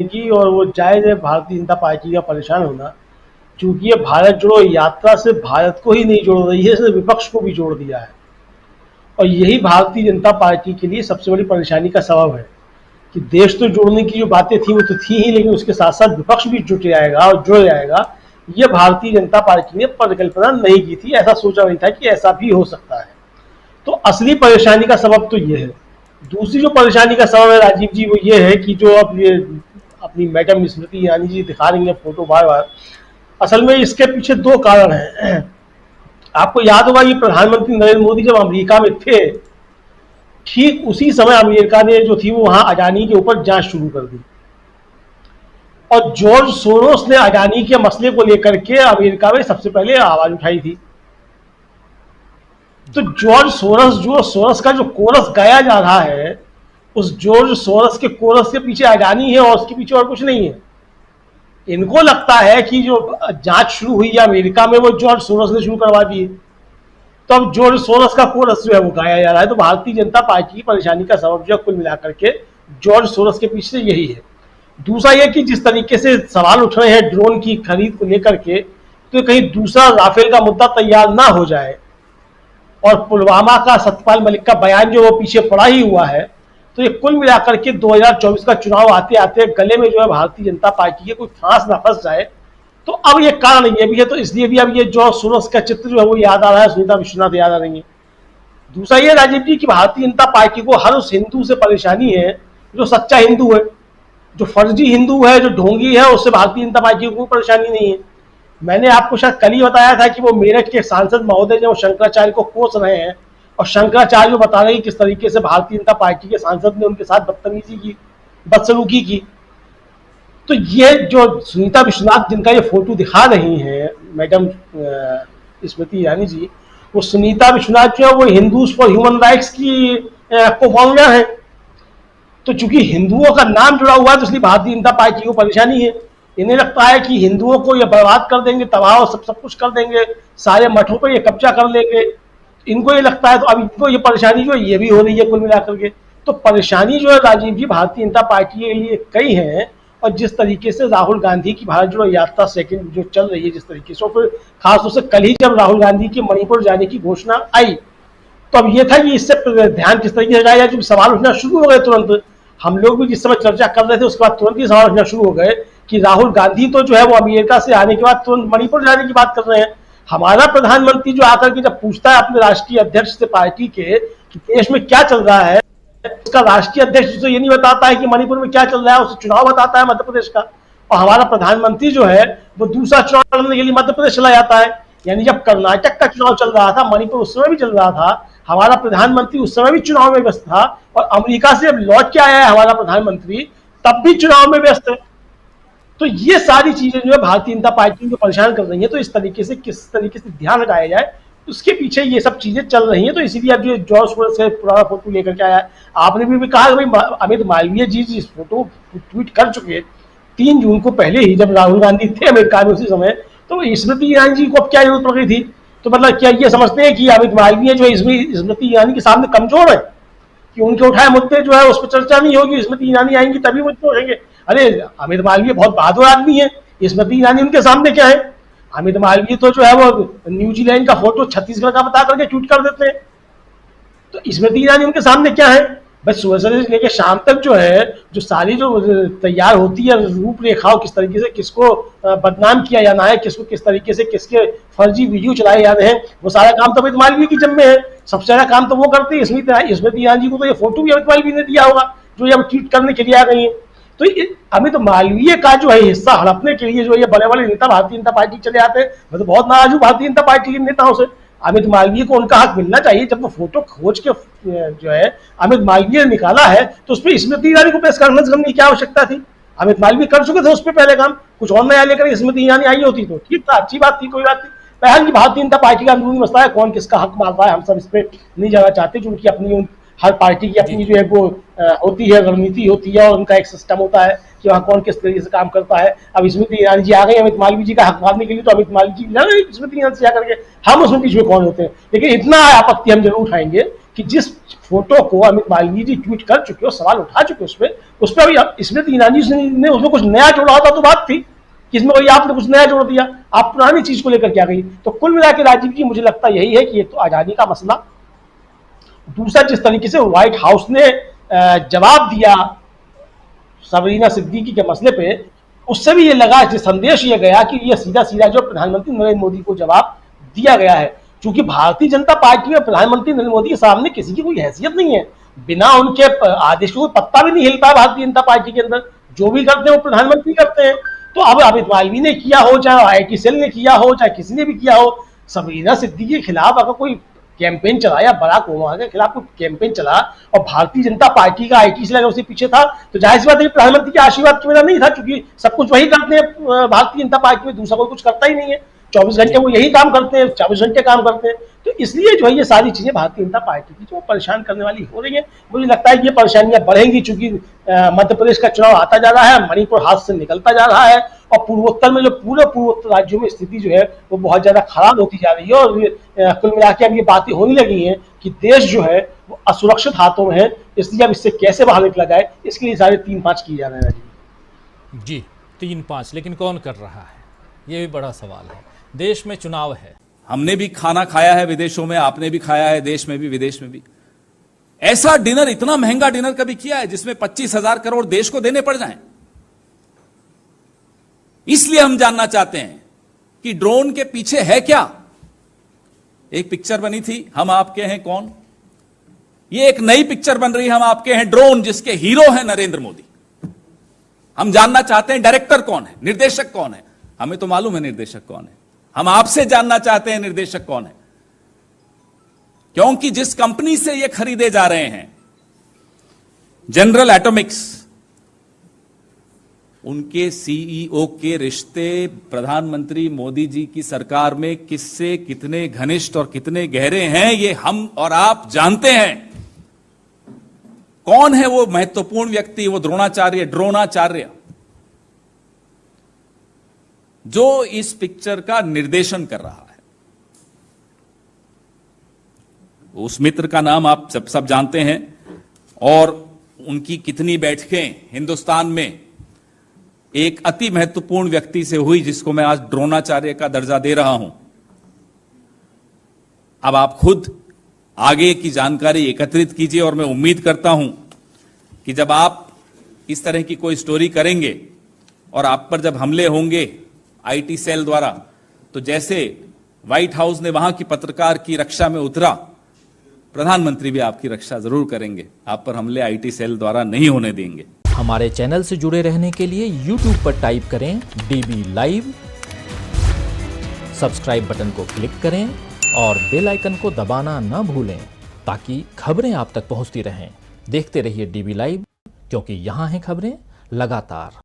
की और वो जायज़ है भारतीय जनता पार्टी का परेशान होना, क्योंकि ये भारत जोड़ो यात्रा से भारत को ही नहीं जोड़ रही है, इसने विपक्ष को भी जोड़ दिया है। और यही भारतीय जनता पार्टी के लिए सबसे बड़ी परेशानी का सबब है कि देश तो जोड़ने की जो बातें थी वो तो थी ही, लेकिन उसके साथ साथ विपक्ष भी जुट जाएगा और जुड़ जाएगा। ये भारतीय जनता पार्टी ने परिकल्पना नहीं की थी, ऐसा सोचा नहीं था कि ऐसा भी हो सकता है। तो असली परेशानी का सबब तो ये है। दूसरी जो परेशानी का सबब है राजीव जी, वो ये है कि जो अब ये अपनी मैडम स्मृति ईरानी जी दिखा रही है फोटो बार बार, असल में इसके पीछे दो कारण हैं। आपको याद होगा ये प्रधानमंत्री नरेंद्र मोदी जब अमेरिका में थे, ठीक उसी समय अमेरिका ने जो थी वो वहां अडानी के ऊपर जांच शुरू कर दी और जॉर्ज सोरोस ने अडानी के मसले को लेकर के अमेरिका में सबसे पहले आवाज उठाई थी। तो जॉर्ज सोरस का जो कोरस गाया जा रहा है, उस जॉर्ज सोरस के कोरस के पीछे अडानी है और उसके पीछे और कुछ नहीं है। इनको लगता है कि जो जांच शुरू हुई है अमेरिका में वो जॉर्ज सोरस ने शुरू करवा दी है, तो अब जॉर्ज सोरस का कोरस जो है वो गाया जा रहा है। तो भारतीय जनता पार्टी की परेशानी का सबब जो है कुल मिलाकर के जॉर्ज सोरस के पीछे यही है। दूसरा यह कि जिस तरीके से सवाल उठ रहे हैं ड्रोन की खरीद को लेकर के, तो कहीं दूसरा राफेल का मुद्दा तैयार ना हो जाए और पुलवामा का सत्यपाल मलिक का बयान जो वो पीछे पड़ा ही हुआ है, तो ये कुल मिलाकर के 2024 का चुनाव आते आते गले में जो है भारतीय जनता पार्टी के कोई फांस ना फंस जाए। तो अब ये कारण ये भी है, तो इसलिए भी अब ये जॉर्ज सोरोस का चित्र जो है वो याद आ रहा है, सुनीता विश्वनाथ याद आ रही है। दूसरा ये राजीव जी की भारतीय जनता पार्टी को हर उस हिंदू से परेशानी है जो सच्चा हिंदू है। जो फर्जी हिंदू है, जो ढोंगी है, उससे भारतीय जनता पार्टी को कोई परेशानी नहीं है। मैंने आपको शायद कल ही बताया था कि वो मेरठ के सांसद महोदय जो शंकराचार्य को कोस रहे हैं और शंकराचार्य जो बता रहे हैं किस तरीके से भारतीय जनता पार्टी के सांसद ने उनके साथ बदतमीजी की, बदसलूकी की। तो ये जो सुनीता विश्वनाथ जिनका ये फोटो दिखा रही हैं मैडम स्मृति ईरानी जी, वो सुनीता विश्वनाथ जो है वो हिंदूज फॉर ह्यूमन राइट्स की को फाउंडर है। तो चूंकि हिंदुओं का नाम जुड़ा हुआ है, तो इसलिए भारतीय जनता पार्टी को परेशानी है। इन्हें लगता है कि हिंदुओं को ये बर्बाद कर देंगे, तबाह सब कुछ कर देंगे, सारे मठों पर ये कब्जा कर लेंगे। इनको ये लगता है, तो अब इनको ये परेशानी जो है ये भी हो रही है कुल मिलाकर के। तो परेशानी जो है राजीव जी भारतीय जनता पार्टी के लिए कई है। और जिस तरीके से राहुल गांधी की भारत जोड़ो यात्रा सेकंड जो चल रही है जिस तरीके से, फिर खासतौर से कल ही जब राहुल गांधी के मणिपुर जाने की घोषणा आई, तो अब ये था कि इससे ध्यान किस तरीके से हटाया जाए। जब सवाल उठना शुरू हो गए तुरंत, हम लोग भी जिस समय चर्चा कर रहे थे उसके बाद तुरंत ही सवाल उठना शुरू हो गए कि राहुल गांधी तो जो है वो अमेरिका से आने के बाद तुरंत मणिपुर जाने की बात कर रहे हैं। हमारा प्रधानमंत्री जो आकर के जब पूछता है अपने राष्ट्रीय अध्यक्ष से पार्टी के कि देश में क्या चल रहा है, उसका राष्ट्रीय अध्यक्ष तो ये नहीं बताता है कि मणिपुर में क्या चल रहा है, उसे चुनाव बताता है मध्य प्रदेश का। और हमारा प्रधानमंत्री जो है वो दूसरा चुनाव लड़ने के लिए मध्य प्रदेश चला जाता है। यानी जब कर्नाटक का चुनाव चल रहा था, मणिपुर उस समय भी चल रहा था, हमारा प्रधानमंत्री उस समय भी चुनाव में व्यस्त था, और अमेरिका से जब लौट के आया है हमारा प्रधानमंत्री तब भी चुनाव में व्यस्त है। तो ये सारी चीजें जो है भारतीय जनता पार्टी को परेशान कर रही है। तो इस तरीके से किस तरीके से ध्यान हटाया जाए, उसके पीछे ये सब चीजें चल रही हैं। तो इसीलिए अब जो जॉर्ज सोरोस से पुराना फोटो लेकर के आया है। आपने भी कहा कि भाई अमित मालवीय जी इस फोटो ट्वीट कर चुके 3 जून को, पहले ही जब राहुल गांधी थे अमेरिका में उसी समय। तो स्मृति ईरानी जी को अब क्या जरूरत पड़ गई थी? तो मतलब क्या ये समझते हैं कि अमित मालवीय जो है स्मृति ईरानी के सामने कमजोर है, कि उनके उठाए मुद्दे जो है उस पर चर्चा नहीं होगी, स्मृति ईरानी आएंगी तभी मुद्दे उठेंगे? अरे अमित मालवीय बहुत बहादुर आदमी है, स्मृति ईरानी उनके सामने क्या है? अमित मालवीय तो जो है वो न्यूजीलैंड का फोटो छत्तीसगढ़ का बता करके ट्वीट कर देते हैं। तो स्मृति ईरानी उनके सामने क्या है? बस सुबह से लेकर शाम तक जो है जो सारी जो तैयार होती है रूपरेखाओं, किस तरीके से किसको बदनाम किया जाना है, किसको किस तरीके से किसके फर्जी वीडियो चलाए जाने हैं, वो सारा काम तो अमित मालवीय की जिम्मे है। सबसे ज्यादा काम तो वो करते हैं। स्मृति ईरानी जी को तो ये फोटो भी अमित मालवीय ने दिया होगा जो ये ट्वीट करने के लिए आ गई है। तो अमित मालवीय का जो है हिस्सा हड़पने के लिए जो ये बड़े बड़े नेता भारतीय जनता पार्टी चले आते हैं। मैं तो बहुत नाराज हूँ भारतीय जनता पार्टी के नेताओं से। अमित मालवीय को उनका हक मिलना चाहिए। जब वो फोटो खोज के जो है अमित मालवीय ने निकाला है, तो उस पर स्मृति ईरानी को प्रेस कॉन्फ्रेंस करने की क्या आवश्यकता थी? अमित मालवीय कर चुके थे उस पर पहले काम। कुछ और नया लेकर स्मृति ईरानी आई होती तो ठीक था, अच्छी बात थी, कोई बात नहीं। पहल की भारतीय जनता पार्टी का अंदरूनी मसला है, कौन किसका हक मार रहा है हम सब इस पर नहीं जाना चाहते, क्योंकि अपनी हर पार्टी की अपनी जो है वो होती है, रणनीति होती है, और उनका एक सिस्टम होता है कि वहाँ कौन किस तरीके से काम करता है। अब स्मृति ईरानी जी आ गई अमित मालवीय जी का हक मारने के लिए, तो अमित मालवीय जी स्मृति ईरानी से आकर के हम उसमें बीच में कौन होते हैं? लेकिन इतना आपत्ति हम जरूर उठाएंगे कि जिस फोटो को अमित मालवीय जी ट्वीट कर चुके हो, सवाल उठा चुके उस पर अभी स्मृति ईरानी ने उसमें कुछ नया जोड़ा होता तो बात थी कि इसमें कोई आपने कुछ नया जोड़ दिया, आप पुरानी चीज को लेकर क्या गई। तो कुल मिला के राजीव जी मुझे लगता यही है कि एक तो आजादी का मसला, दूसरा जिस तरीके से व्हाइट हाउस ने जवाब दिया सबरीना सिद्दीकी के मसले पे, उससे भी ये लगा, संदेश ये गया कि ये सीधा सीधा जो प्रधानमंत्री नरेंद्र मोदी को जवाब दिया गया है। क्योंकि भारतीय जनता पार्टी में प्रधानमंत्री नरेंद्र मोदी के सामने किसी की कोई हैसियत नहीं है, बिना उनके आदेश को पत्ता भी नहीं हिलता भारतीय जनता पार्टी के अंदर, जो भी करते हैं वो प्रधानमंत्री करते हैं। तो अब अमित मालवीय ने किया हो, चाहे आईटी सेल ने किया हो, चाहे किसी ने भी किया हो, सबरीना सिद्दीकी के खिलाफ अगर कोई कैंपेन चलाया, बराक ओबामा के खिलाफ कोई कैंपेन चला और भारतीय जनता पार्टी का आईटी सेल अगर उसके पीछे था, तो जाहिर सी बात है प्रधानमंत्री के आशीर्वाद के बिना नहीं था, क्योंकि सब कुछ वही करते हैं भारतीय जनता पार्टी में, दूसरा कोई कुछ करता ही नहीं है। 24 घंटे वो यही काम करते हैं, 24 घंटे काम करते हैं। तो इसलिए जो है ये सारी चीजें भारतीय जनता पार्टी की जो परेशान करने वाली हो रही है। मुझे लगता है कि ये परेशानियां बढ़ेंगी, चूंकि मध्य प्रदेश का चुनाव आता जा रहा है, मणिपुर हाथ से निकलता जा रहा है, और पूर्वोत्तर में जो पूरे पूर्वोत्तर राज्यों में स्थिति जो है वो बहुत ज्यादा खराब होती जा रही है। और कुल मिला के अब ये बातें होने लगी हैं कि देश जो है वो असुरक्षित हाथों में है, इसलिए अब इससे कैसे बाहर निकला जाए, इसके लिए सारे 3-5 किए जा रहे हैं। जी 3-5, लेकिन कौन कर रहा है, ये भी बड़ा सवाल है। देश में चुनाव है, हमने भी खाना खाया है विदेशों में, आपने भी खाया है, देश में भी विदेश में भी। ऐसा डिनर, इतना महंगा डिनर कभी किया है जिसमें 25,000 करोड़ देश को देने पड़ जाएं? इसलिए हम जानना चाहते हैं कि ड्रोन के पीछे है क्या। एक पिक्चर बनी थी हम आपके हैं कौन, ये एक नई पिक्चर बन रही है हम आपके हैं ड्रोन, जिसके हीरो हैं नरेंद्र मोदी। हम जानना चाहते हैं डायरेक्टर कौन है, निर्देशक कौन है। हमें तो मालूम है निर्देशक कौन है, हम आपसे जानना चाहते हैं निर्देशक कौन है। क्योंकि जिस कंपनी से ये खरीदे जा रहे हैं, जनरल एटॉमिक्स, उनके सीईओ के रिश्ते प्रधानमंत्री मोदी जी की सरकार में किससे कितने घनिष्ठ और कितने गहरे हैं, ये हम और आप जानते हैं। कौन है वो महत्वपूर्ण व्यक्ति, वो ड्रोनाचार्य जो इस पिक्चर का निर्देशन कर रहा है। उस मित्र का नाम आप सब जानते हैं, और उनकी कितनी बैठकें हिंदुस्तान में एक अति महत्वपूर्ण व्यक्ति से हुई, जिसको मैं आज ड्रोनाचार्य का दर्जा दे रहा हूं। अब आप खुद आगे की जानकारी एकत्रित कीजिए, और मैं उम्मीद करता हूं कि जब आप इस तरह की कोई स्टोरी करेंगे और आप पर जब हमले होंगे आईटी सेल द्वारा, तो जैसे व्हाइट हाउस ने वहां की पत्रकार की रक्षा में उतरा, प्रधानमंत्री भी आपकी रक्षा जरूर करेंगे। आप पर हमले आईटी सेल द्वारा नहीं होने देंगे। हमारे चैनल से जुड़े रहने के लिए YouTube पर टाइप करें DB लाइव, सब्सक्राइब बटन को क्लिक करें और बेल आइकन को दबाना ना भूलें, ताकि खबरें आप तक पहुंचती रहें। देखते रहिए DB लाइव, क्योंकि यहाँ हैं खबरें लगातार।